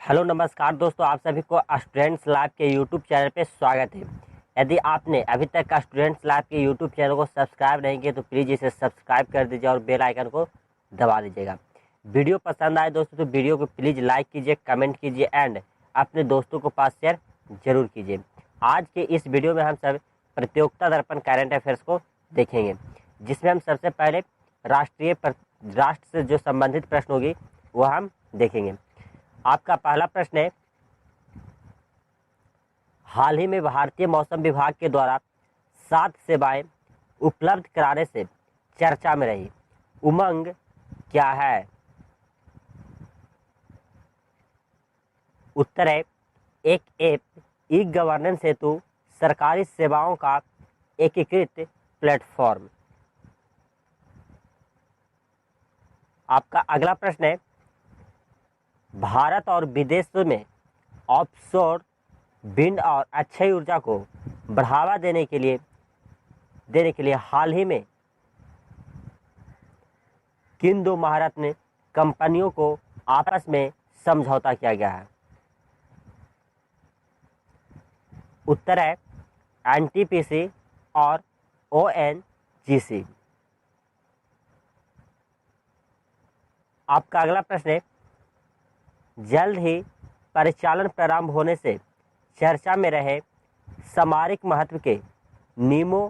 Hello नमस्कार दोस्तों, आप सभी को स्टूडेंट्स लैब के यूट्यूब चैनल पे स्वागत है। यदि आपने अभी तक स्टूडेंट्स लैब के यूट्यूब चैनल को सब्सक्राइब नहीं किया तो प्लीज़ इसे सब्सक्राइब कर दीजिए और बेल आइकन को दबा दीजिएगा। वीडियो पसंद आए दोस्तों तो वीडियो को प्लीज़ लाइक कीजिए, कमेंट कीजिए एंड अपने दोस्तों को पास शेयर जरूर कीजिए। आज के इस वीडियो में हम सब प्रतियोगिता दर्पण करंट अफेयर्स को देखेंगे, जिसमें हम सबसे पहले राष्ट्र से जो संबंधित प्रश्न होगी वह हम देखेंगे। आपका पहला प्रश्न है, हाल ही में भारतीय मौसम विभाग के द्वारा 7 सेवाएं उपलब्ध कराने से चर्चा में रही उमंग क्या है? उत्तर है एक ऐप, ई गवर्नेंस हेतु सरकारी सेवाओं का एकीकृत प्लेटफॉर्म। आपका अगला प्रश्न है, भारत और विदेशों में ऑफशोर विंड और अक्षय ऊर्जा को बढ़ावा देने के लिए हाल ही में किन दो महारत्न कंपनियों को आपस में समझौता किया गया है? उत्तर है एनटीपीसी और ओएनजीसी। आपका अगला प्रश्न है, जल्द ही परिचालन प्रारंभ होने से चर्चा में रहे सामरिक महत्व के नीमो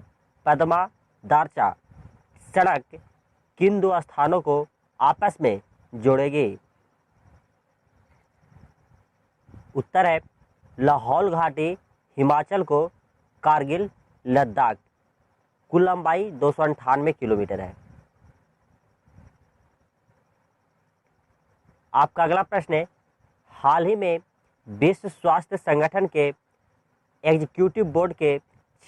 पद्मा दारचा सड़क किन दो स्थानों को आपस में जोड़ेगी? उत्तर है लाहौल घाटी हिमाचल को कारगिल लद्दाख। कुल लंबाई 298 किलोमीटर है। आपका अगला प्रश्न है, हाल ही में विश्व स्वास्थ्य संगठन के एग्जीक्यूटिव बोर्ड के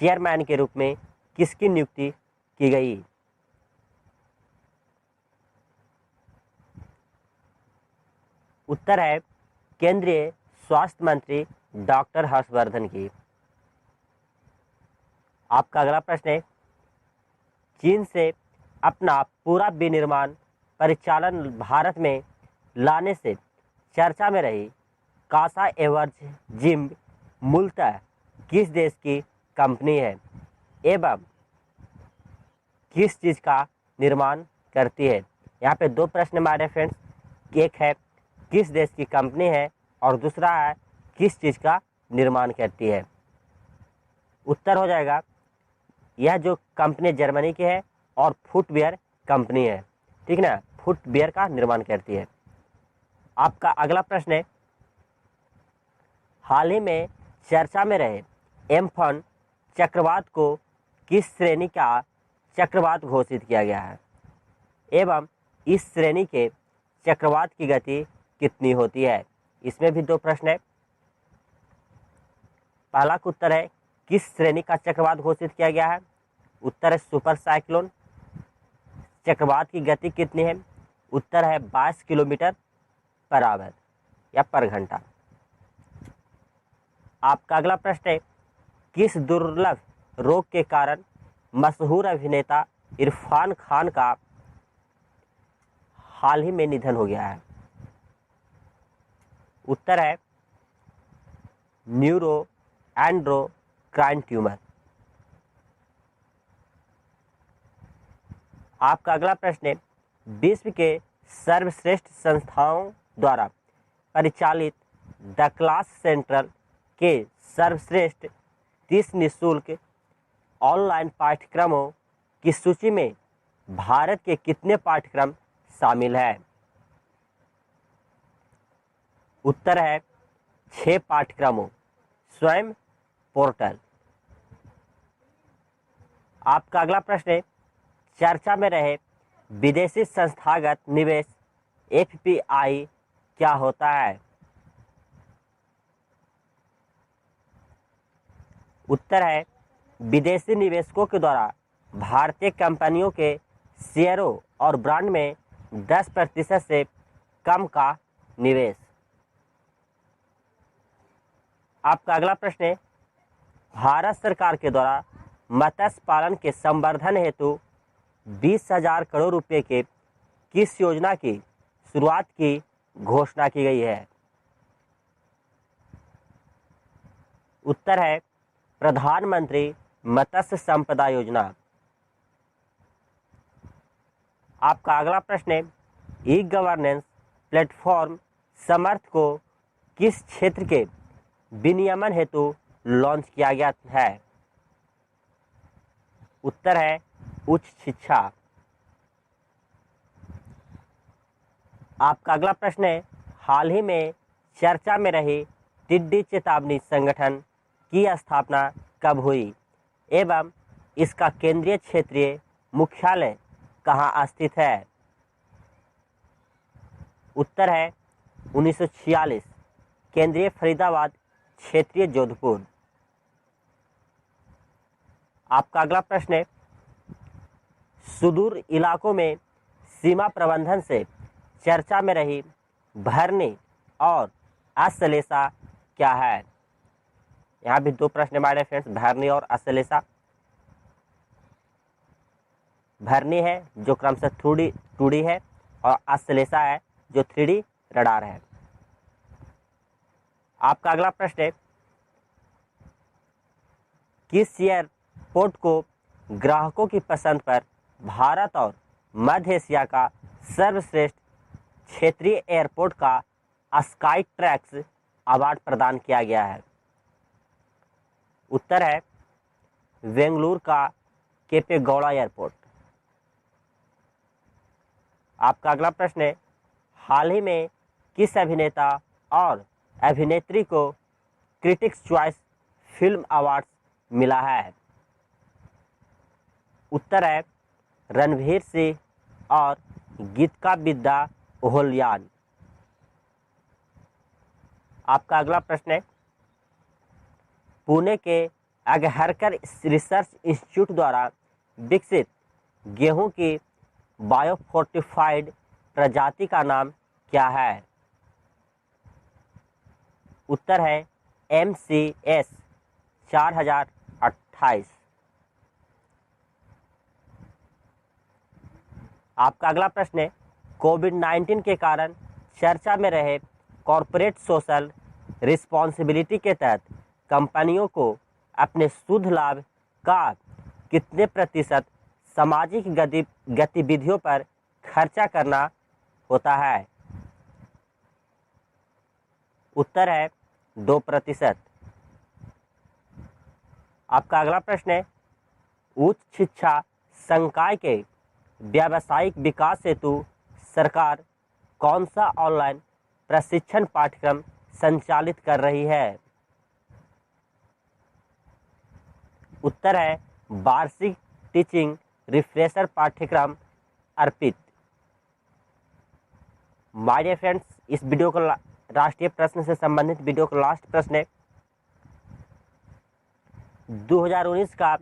चेयरमैन के रूप में किसकी नियुक्ति की गई? उत्तर है केंद्रीय स्वास्थ्य मंत्री डॉक्टर हर्षवर्धन की। आपका अगला प्रश्न है, चीन से अपना पूरा विनिर्माण परिचालन भारत में लाने से चर्चा में रही कासा एवर्ज जिम मूलतः किस देश की कंपनी है एवं किस चीज़ का निर्माण करती है? यहाँ पे दो प्रश्न हमारे फ्रेंड्स, एक है किस देश की कंपनी है और दूसरा है किस चीज़ का निर्माण करती है। उत्तर हो जाएगा यह जो कंपनी जर्मनी की है और फुटवियर कंपनी है, ठीक ना, फुटवियर का निर्माण करती है। आपका अगला प्रश्न है, हाल ही में चर्चा में रहे एम्फन चक्रवात को किस श्रेणी का चक्रवात घोषित किया गया है एवं इस श्रेणी के चक्रवात की गति कितनी होती है? इसमें भी दो प्रश्न है। पहला का उत्तर है किस श्रेणी का चक्रवात घोषित किया गया है? उत्तर है सुपर साइक्लोन। चक्रवात की गति कितनी है? उत्तर है 22 किलोमीटर पर आवर या पर घंटा। आपका अगला प्रश्न है, किस दुर्लभ रोग के कारण मशहूर अभिनेता इरफान खान का हाल ही में निधन हो गया है? उत्तर है न्यूरो एंड्रोक्राइन ट्यूमर। आपका अगला प्रश्न है, विश्व के सर्वश्रेष्ठ संस्थाओं द्वारा परिचालित द क्लास सेंट्रल के सर्वश्रेष्ठ 30 निःशुल्क ऑनलाइन पाठ्यक्रमों की सूची में भारत के कितने पाठ्यक्रम शामिल है? उत्तर है 6 पाठ्यक्रमों। स्वयं पोर्टल। आपका अगला प्रश्न है, चर्चा में रहे विदेशी संस्थागत निवेश एफपीआई क्या होता है? उत्तर है विदेशी निवेशकों के द्वारा भारतीय कंपनियों के शेयरों और ब्रांड में 10% से कम का निवेश। आपका अगला प्रश्न है, भारत सरकार के द्वारा मत्स्य पालन के संवर्धन हेतु 20,000 करोड़ रुपए के किस योजना की शुरुआत की घोषणा की गई है? उत्तर है प्रधानमंत्री मत्स्य संपदा योजना। आपका अगला प्रश्न है ई गवर्नेंस प्लेटफॉर्म समर्थ को किस क्षेत्र के विनियमन हेतु लॉन्च किया गया है? उत्तर है उच्च शिक्षा। आपका अगला प्रश्न है हाल ही में चर्चा में रही टिड्डी चेतावनी संगठन की स्थापना कब हुई एवं इसका केंद्रीय क्षेत्रीय मुख्यालय कहाँ स्थित है? उत्तर है 1946, केंद्रीय फरीदाबाद, क्षेत्रीय जोधपुर। आपका अगला प्रश्न है सुदूर इलाकों में सीमा प्रबंधन से चर्चा में रही भरनी और असलेसा क्या है? यहाँ भी दो प्रश्न हमारे फ्रेंड्स, भरनी और असलेसा। भरनी है जो क्रमशः 2D है और असलेसा है जो 3D रडार है। आपका अगला प्रश्न है किस एयरपोर्ट को ग्राहकों की पसंद पर भारत और मध्य एशिया का सर्वश्रेष्ठ क्षेत्रीय एयरपोर्ट का स्काई ट्रैक्स अवार्ड प्रदान किया गया है? उत्तर है बेंगलुरु का केपेगौड़ा एयरपोर्ट। आपका अगला प्रश्न है हाल ही में किस अभिनेता और अभिनेत्री को क्रिटिक्स चॉइस फिल्म अवार्ड्स मिला है? उत्तर है रणवीर सिंह और गीतिका विद्या ओहलियान। आपका अगला प्रश्न है पुणे के अगहरकर रिसर्च इंस्टीट्यूट द्वारा विकसित गेहूं की बायोफोर्टिफाइड प्रजाति का नाम क्या है? उत्तर है MCS 4028। आपका अगला प्रश्न है कोविड-19 के कारण चर्चा में रहे कॉरपोरेट सोशल रिस्पॉन्सिबिलिटी के तहत कंपनियों को अपने शुद्ध लाभ का कितने प्रतिशत सामाजिक गतिविधियों पर खर्चा करना होता है? उत्तर है 2%। आपका अगला प्रश्न है उच्च शिक्षा संकाय के व्यावसायिक विकास हेतु सरकार कौन सा ऑनलाइन प्रशिक्षण पाठ्यक्रम संचालित कर रही है? उत्तर है वार्षिक टीचिंग रिफ्रेशर पाठ्यक्रम अर्पित। माय डियर फ्रेंड्स, इस वीडियो को राष्ट्रीय प्रश्न से संबंधित वीडियो का लास्ट प्रश्न है 2019 का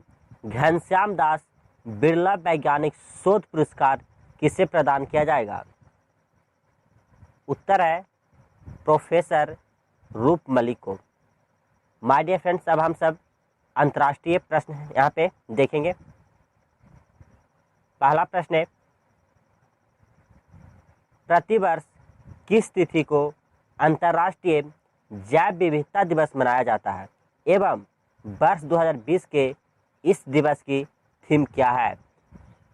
घनश्याम दास बिरला वैज्ञानिक शोध पुरस्कार किसे प्रदान किया जाएगा? उत्तर है प्रोफेसर रूपमल को। माय डियर फ्रेंड्स, अब हम सब अंतर्राष्ट्रीय प्रश्न यहाँ पे देखेंगे। पहला प्रश्न है प्रतिवर्ष किस तिथि को अंतर्राष्ट्रीय जैव विविधता दिवस मनाया जाता है एवं वर्ष 2020 के इस दिवस की थीम क्या है?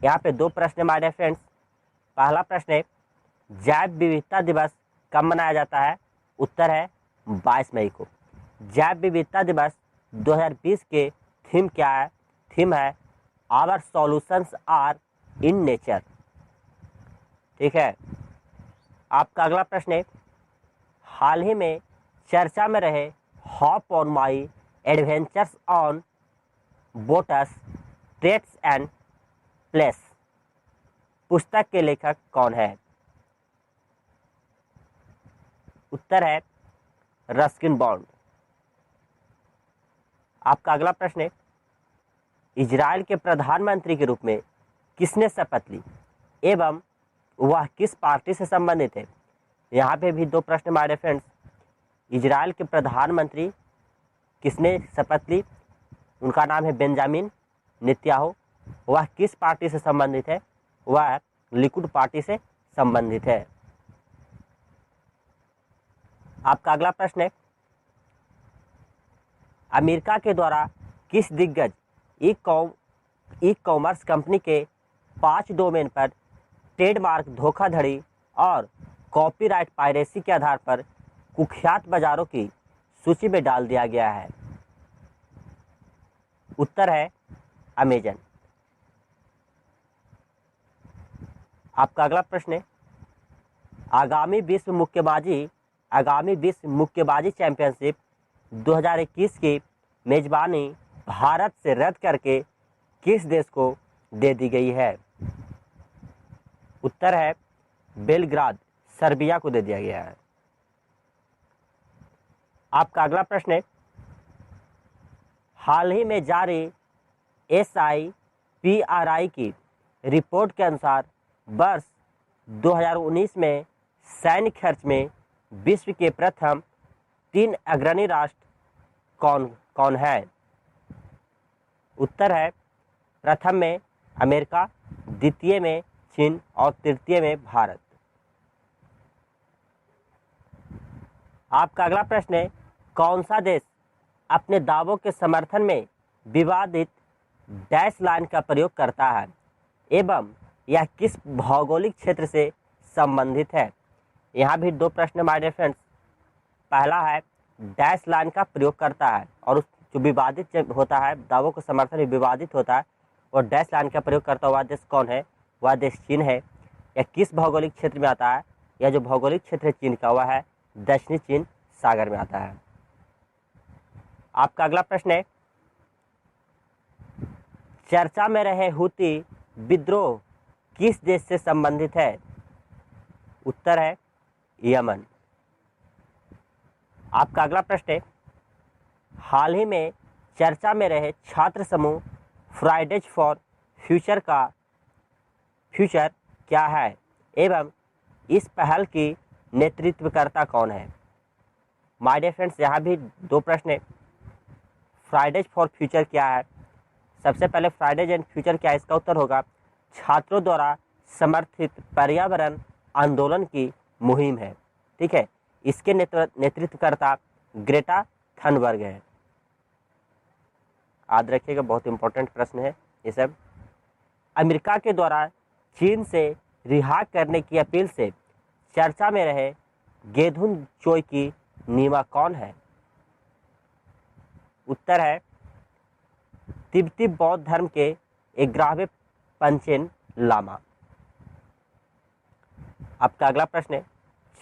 यहाँ पे दो प्रश्न है हमारे फ्रेंड्स। पहला प्रश्न है जैव विविधता दिवस कब मनाया जाता है? उत्तर है 22 मई को। जैव विविधता दिवस 2020 के थीम क्या है? थीम है our solutions are in nature. ठीक है। आपका अगला प्रश्न है हाल ही में चर्चा में रहे hop on my adventures on boats traits and place पुस्तक के लेखक कौन है? उत्तर है रस्किन बॉन्ड। आपका अगला प्रश्न है इजराइल के प्रधानमंत्री के रूप में किसने शपथ ली एवं वह किस पार्टी से संबंधित है? यहाँ पे भी दो प्रश्न हमारे फ्रेंड्स। इजराइल के प्रधानमंत्री किसने शपथ ली? उनका नाम है बेंजामिन नेतन्याहू। वह किस पार्टी से संबंधित है? वह लिकुड पार्टी से संबंधित है। आपका अगला प्रश्न है अमेरिका के द्वारा किस दिग्गज ई कॉमर्स कंपनी के 5 डोमेन पर ट्रेडमार्क धोखाधड़ी और कॉपीराइट पायरेसी के आधार पर कुख्यात बाजारों की सूची में डाल दिया गया है? उत्तर है अमेजन। आपका अगला प्रश्न है, आगामी विश्व मुक्केबाजी चैंपियनशिप 2021 की मेजबानी भारत से रद्द करके किस देश को दे दी गई है? उत्तर है बेलग्राद, सर्बिया को दे दिया गया है। आपका अगला प्रश्न है, हाल ही में जारी SIPRI की रिपोर्ट के अनुसार वर्ष 2019 में सैन्य खर्च में विश्व के प्रथम 3 अग्रणी राष्ट्र कौन कौन है? उत्तर है प्रथम में अमेरिका, द्वितीय में चीन और तृतीय में भारत। आपका अगला प्रश्न है, कौन सा देश अपने दावों के समर्थन में विवादित डैश लाइन का प्रयोग करता है एवं यह किस भौगोलिक क्षेत्र से संबंधित है? यहाँ भी 2 प्रश्न माय डियर फ्रेंड्स। पहला है डैश लाइन का प्रयोग करता है और उस जो विवादित होता है, दावों के समर्थन में विवादित होता है और डैश लाइन का प्रयोग करता हुआ देश कौन है? वह देश चीन है। यह किस भौगोलिक क्षेत्र में आता है? यह जो भौगोलिक क्षेत्र है चीन का, वह है दक्षिणी चीन सागर में आता है। आपका अगला प्रश्न है, चर्चा में रहे हूती विद्रोह किस देश से संबंधित है? उत्तर है यमन। आपका अगला प्रश्न है, हाल ही में चर्चा में रहे छात्र समूह फ्राइडेज फॉर फ्यूचर क्या है एवं इस पहल की नेतृत्वकर्ता कौन है? माय डियर फ्रेंड्स, यहाँ भी 2 प्रश्न है। फ्राइडेज फॉर फ्यूचर क्या है? सबसे पहले फ्राइडेज एंड फ्यूचर क्या है, इसका उत्तर होगा छात्रों द्वारा समर्थित पर्यावरण आंदोलन की मुहिम है। ठीक है, इसके नेतृत्वकर्ता ग्रेटा थनबर्ग है। याद रखिएगा, बहुत इंपॉर्टेंट प्रश्न है ये सब। अमेरिका के द्वारा चीन से रिहा करने की अपील से चर्चा में रहे गेधुन चोई की नीमा कौन है? उत्तर है तिब्बती बौद्ध धर्म के 11वें पंचेन लामा। आपका अगला प्रश्न है,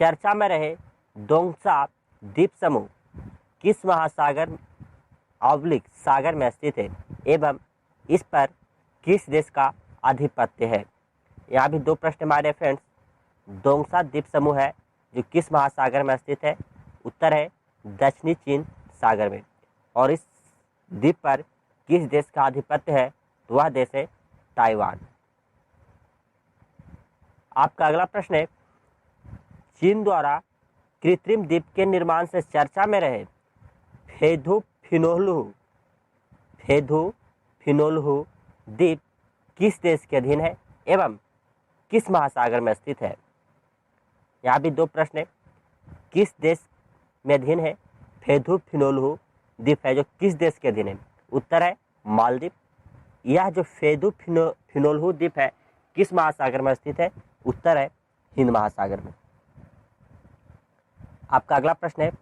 चर्चा में रहे दोंगसा द्वीप समूह किस महासागर सागर में स्थित है एवं इस पर किस देश का आधिपत्य है? यहाँ भी 2 प्रश्न हमारे फ्रेंड्स। दोंगसा द्वीप समूह है जो किस महासागर में स्थित है? उत्तर है दक्षिणी चीन सागर में। और इस द्वीप पर किस देश का आधिपत्य है? तो वह देश है ताइवान। आपका अगला प्रश्न है, चीन द्वारा कृत्रिम द्वीप के निर्माण से चर्चा में रहे फेधु फिनोलहु द्वीप किस देश के अधीन है एवं किस महासागर में स्थित है? यहाँ भी 2 प्रश्न है। किस देश में अधीन है? फेधु फिनोलहु द्वीप है जो किस देश के अधीन है? उत्तर है मालदीव। यह जो फेधु फिनोलहु द्वीप है किस महासागर में स्थित है? उत्तर है हिंद महासागर में। आपका अगला प्रश्न है,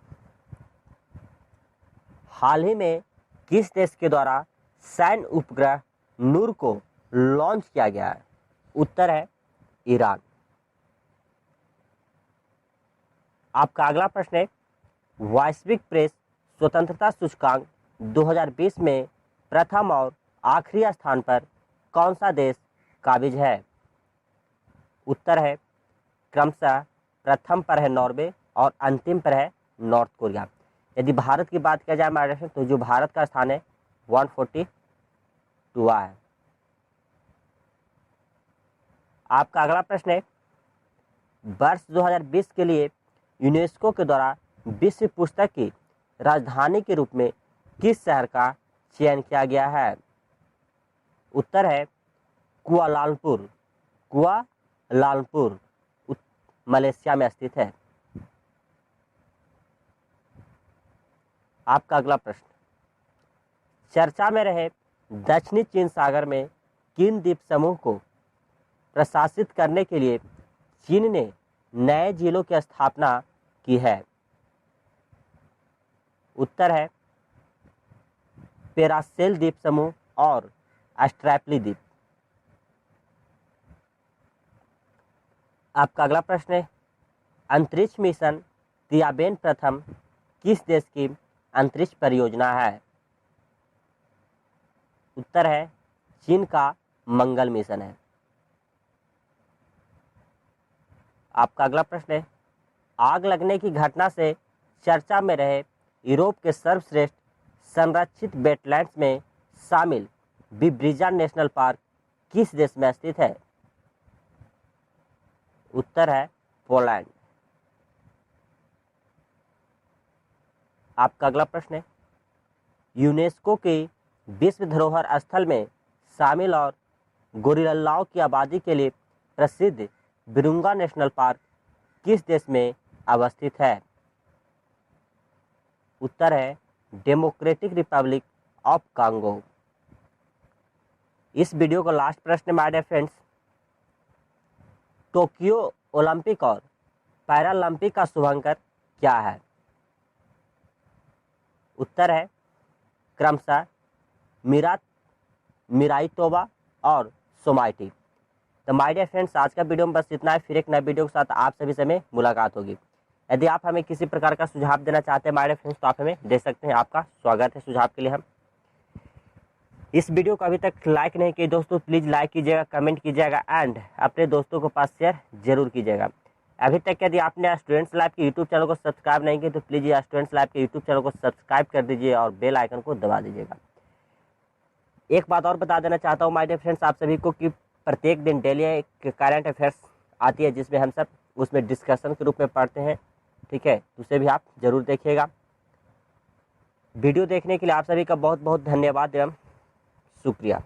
हाल ही में किस देश के द्वारा सैन्य उपग्रह नूर को लॉन्च किया गया है? उत्तर है ईरान। आपका अगला प्रश्न है, वैश्विक प्रेस स्वतंत्रता सूचकांक 2020 में प्रथम और आखिरी स्थान पर कौन सा देश काबिज है? उत्तर है क्रमशः प्रथम पर है नॉर्वे और अंतिम पर है नॉर्थ कोरिया। यदि भारत की बात किया जाए महाराष्ट्र, तो जो भारत का स्थान है 142 है। आपका अगला प्रश्न है, वर्ष 2020 के लिए यूनेस्को के द्वारा विश्व पुस्तक की राजधानी के रूप में किस शहर का चयन किया गया है? उत्तर है कुआलालंपुर मलेशिया में स्थित है। आपका अगला प्रश्न, चर्चा में रहे दक्षिणी चीन सागर में किन द्वीप समूह को प्रशासित करने के लिए चीन ने नए जिलों की स्थापना की है? उत्तर है पेरासेल द्वीप समूह और एस्ट्रैपली द्वीप। आपका अगला प्रश्न है, अंतरिक्ष मिशन तियाबेन प्रथम किस देश की अंतरिक्ष परियोजना है? उत्तर है चीन का मंगल मिशन है। आपका अगला प्रश्न है, आग लगने की घटना से चर्चा में रहे यूरोप के सर्वश्रेष्ठ संरक्षित वेटलैंड्स में शामिल बिब्रिजा नेशनल पार्क किस देश में स्थित है? उत्तर है पोलैंड। आपका अगला प्रश्न है, यूनेस्को के विश्व धरोहर स्थल में शामिल और गोरिल्लाओं की आबादी के लिए प्रसिद्ध विरुंगा नेशनल पार्क किस देश में अवस्थित है? उत्तर है डेमोक्रेटिक रिपब्लिक ऑफ कांगो। इस वीडियो का लास्ट प्रश्न my dear friends, Tokyo Olympic और पैरालंपिक का शुभांकर क्या है? उत्तर है क्रमशः मिराइटोवा और सोमाइटी। तो माय डियर फ्रेंड्स, आज का वीडियो में बस इतना है। फिर एक नए वीडियो के साथ आप सभी से में मुलाकात होगी। यदि आप हमें किसी प्रकार का सुझाव देना चाहते हैं माय डियर फ्रेंड्स, तो आप हमें दे सकते हैं। आपका स्वागत है सुझाव के लिए। हम इस वीडियो को अभी तक लाइक नहीं किए दोस्तों, प्लीज़ लाइक कीजिएगा, कमेंट कीजिएगा एंड अपने दोस्तों के पास शेयर जरूर कीजिएगा। अभी तक यदि आपने स्टूडेंट्स लैब के यूट्यूब चैनल को सब्सक्राइब नहीं किया तो प्लीज़ ये स्टूडेंट्स लैब के यूट्यूब चैनल को सब्सक्राइब कर दीजिए और बेल आइकन को दबा दीजिएगा। एक बात और बता देना चाहता हूँ माय डियर फ्रेंड्स आप सभी को कि प्रत्येक दिन डेली एक करंट अफेयर्स आती है जिसमें हम सब उसमें डिस्कशन के रूप में पढ़ते हैं, ठीक है? उसे भी आप जरूर देखिएगा। वीडियो देखने के लिए आप सभी का बहुत बहुत धन्यवाद एवं शुक्रिया।